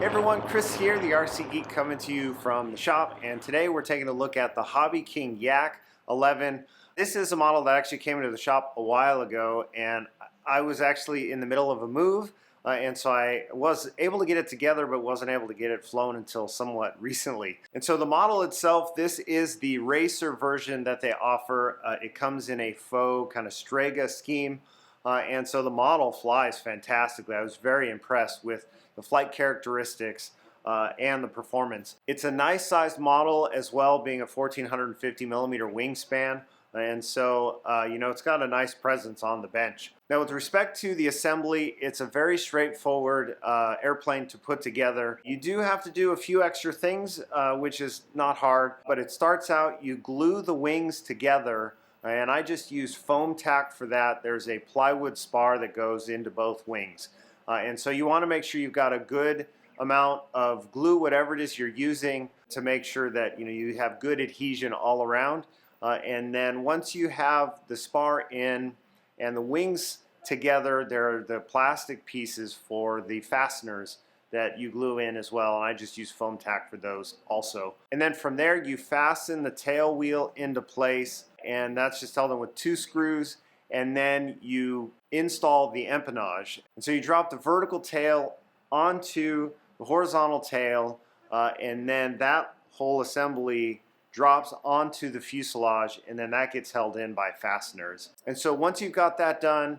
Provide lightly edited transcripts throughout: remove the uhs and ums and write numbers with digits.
Hey everyone, Chris here, the RC Geek, coming to you from the shop, and today we're taking a look at the Hobby King Yak-11. This is a model that actually came into the shop a while ago, and I was actually in the middle of a move, and so I was able to get it together but wasn't able to get it flown until somewhat recently. And so the model itself, this is the racer version that they offer. It comes in a faux kind of Strega scheme. And so the model flies fantastically. I was very impressed with the flight characteristics and the performance. It's a nice sized model as well, being a 1450mm wingspan. And so, it's got a nice presence on the bench. Now, with respect to the assembly, it's a very straightforward airplane to put together. You do have to do a few extra things, which is not hard, but it starts out, you glue the wings together, and I just use foam tack for that. There's a plywood spar that goes into both wings. And so you want to make sure you've got a good amount of glue, whatever it is you're using, to make sure that you have good adhesion all around. And then once you have the spar in and the wings together, there are the plastic pieces for the fasteners that you glue in as well, and I just use foam tack for those also. And then from there you fasten the tail wheel into place, and that's just held in with 2 screws, and then you install the empennage. And so you drop the vertical tail onto the horizontal tail, and then that whole assembly drops onto the fuselage, and then that gets held in by fasteners. And so once you've got that done,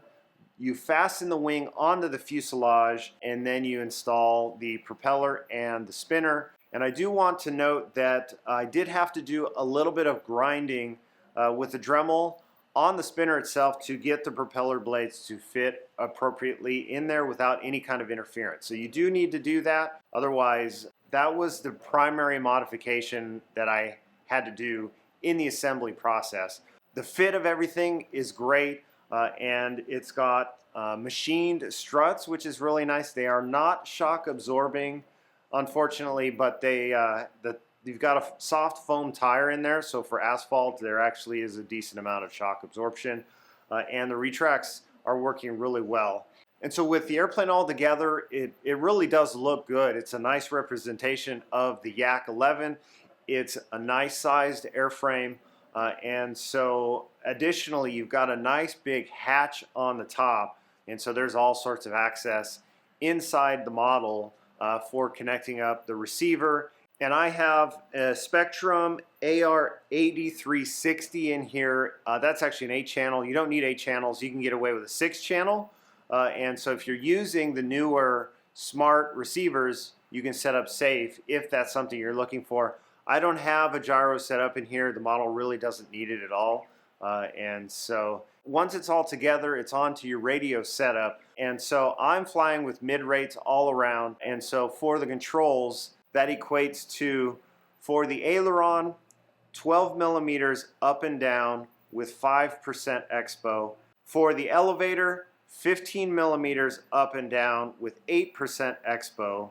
you fasten the wing onto the fuselage, and then you install the propeller and the spinner. And I do want to note that I did have to do a little bit of grinding with the Dremel on the spinner itself to get the propeller blades to fit appropriately in there without any kind of interference. So you do need to do that. Otherwise, that was the primary modification that I had to do in the assembly process. The fit of everything is great. And it's got machined struts, which is really nice. They are not shock absorbing, unfortunately, but you've got a soft foam tire in there, so for asphalt there actually is a decent amount of shock absorption, and the retracts are working really well. And so with the airplane all together, it really does look good. It's a nice representation of the Yak-11. It's a nice sized airframe. And so additionally, you've got a nice big hatch on the top, and so there's all sorts of access inside the model for connecting up the receiver. And I have a Spectrum AR8360 in here. That's actually an 8-channel. You don't need 8 channels. You can get away with a 6-channel. And so if you're using the newer smart receivers, you can set up safe if that's something you're looking for. I don't have a gyro set up in here. The model really doesn't need it at all. And so once it's all together, it's onto your radio setup. And so I'm flying with mid rates all around. And so for the controls, that equates to, for the aileron, 12 millimeters up and down with 5% expo. For the elevator, 15 millimeters up and down with 8% expo.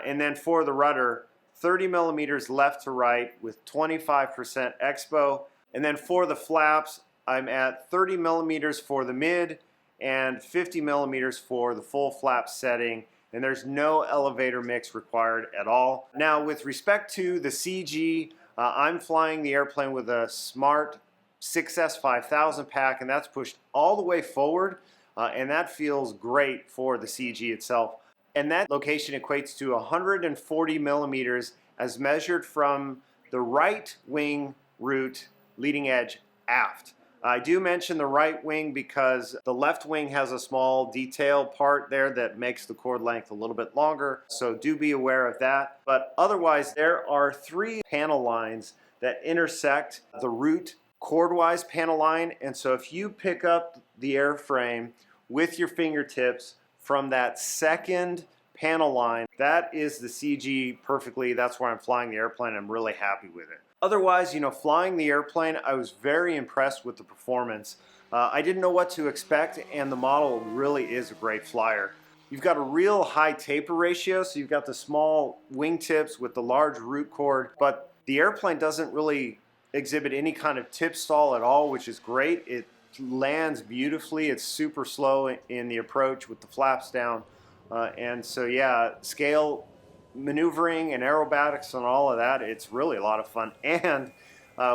And then for the rudder, 30 millimeters left to right with 25% expo. And then for the flaps, I'm at 30 millimeters for the mid and 50 millimeters for the full flap setting. And there's no elevator mix required at all. Now, with respect to the CG, I'm flying the airplane with a Smart 6S 5000 pack, and that's pushed all the way forward. And that feels great for the CG itself. And that location equates to 140 millimeters as measured from the right wing root leading edge aft. I do mention the right wing because the left wing has a small detail part there that makes the chord length a little bit longer, so do be aware of that. But otherwise, there are 3 panel lines that intersect the root chordwise panel line, and so if you pick up the airframe with your fingertips from that second panel line, that is the CG perfectly. That's where I'm flying the airplane. I'm really happy with it. Otherwise, flying the airplane, I was very impressed with the performance. I didn't know what to expect, and the model really is a great flyer. You've got a real high taper ratio, so you've got the small wingtips with the large root chord, but the airplane doesn't really exhibit any kind of tip stall at all, which is great. It lands beautifully. It's super slow in the approach with the flaps down. And so yeah, scale maneuvering and aerobatics and all of that, it's really a lot of fun. And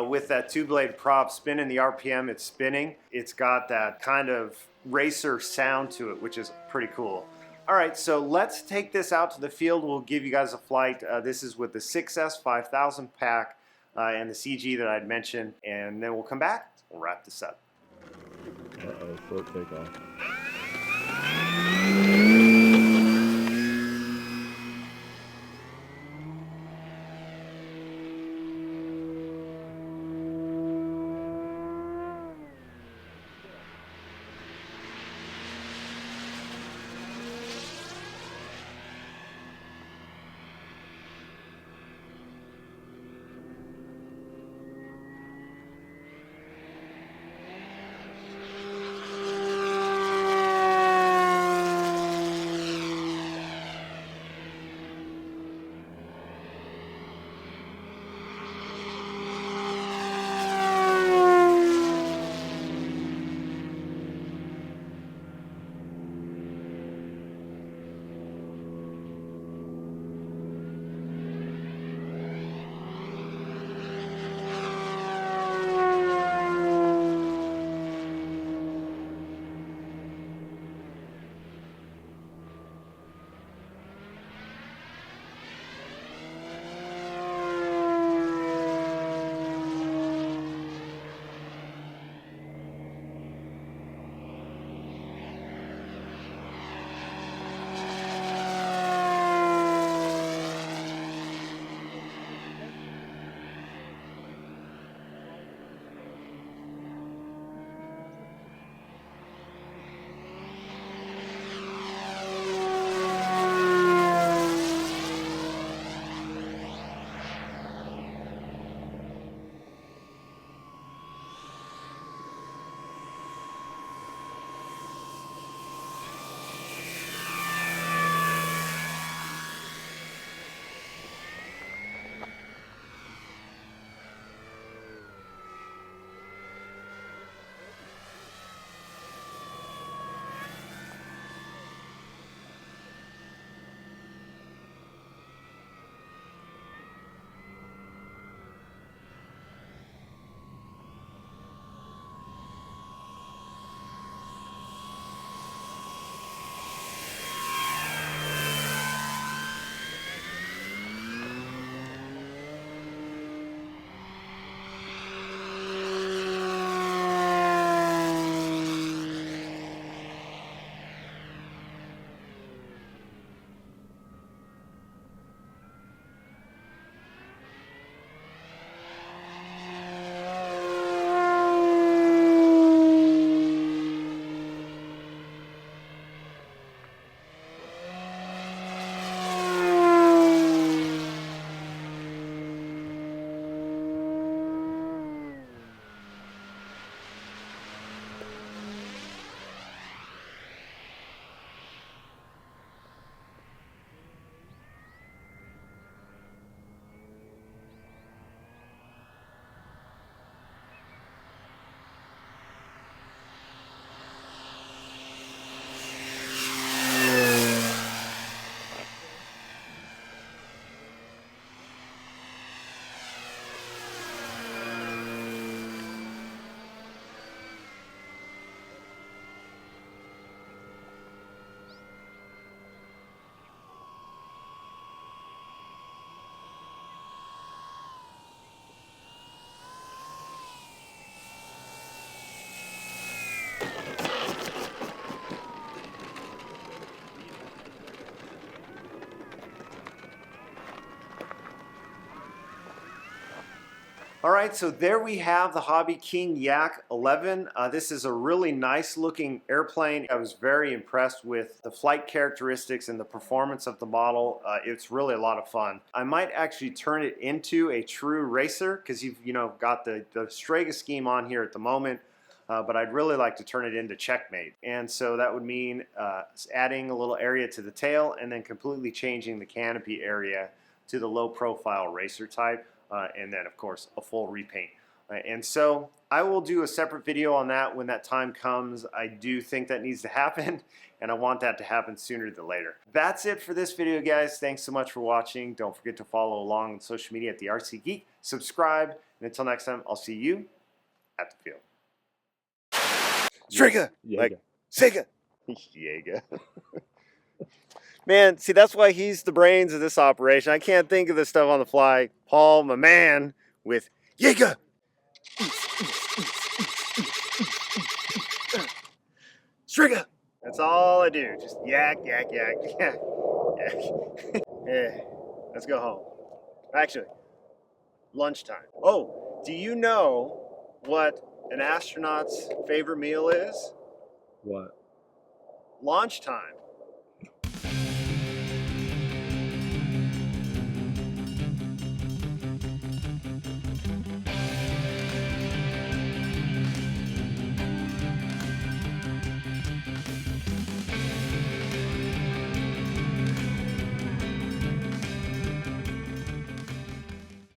with that two-blade prop spinning the RPM it's spinning, it's got that kind of racer sound to it, which is pretty cool. All right, so let's take this out to the field. We'll give you guys a flight. This is with the 6S 5000 pack and the CG that I'd mentioned, and then we'll come back. We'll wrap this up. Uh-oh, short takeoff. All right, so there we have the Hobby King Yak-11. This is a really nice looking airplane. I was very impressed with the flight characteristics and the performance of the model. It's really a lot of fun. I might actually turn it into a true racer because you've got the Strega scheme on here at the moment. But I'd really like to turn it into Czech Mate. And so that would mean adding a little area to the tail and then completely changing the canopy area to the low profile racer type. And then of course a full repaint. Right, and so I will do a separate video on that when that time comes. I do think that needs to happen, and I want that to happen sooner than later. That's it for this video, guys. Thanks so much for watching. Don't forget to follow along on social media at the RC Geek. Subscribe, and until next time, I'll see you at the field. Striga! Like, Sega! Jaeger. Man, see, that's why he's the brains of this operation. I can't think of this stuff on the fly. Paul, my man, with Jaeger! Striga! That's all I do. Just yak, yak, yak, yak, yak. Yeah, let's go home. Actually, lunchtime. Oh, do you know what an astronaut's favorite meal is? What? Launch time.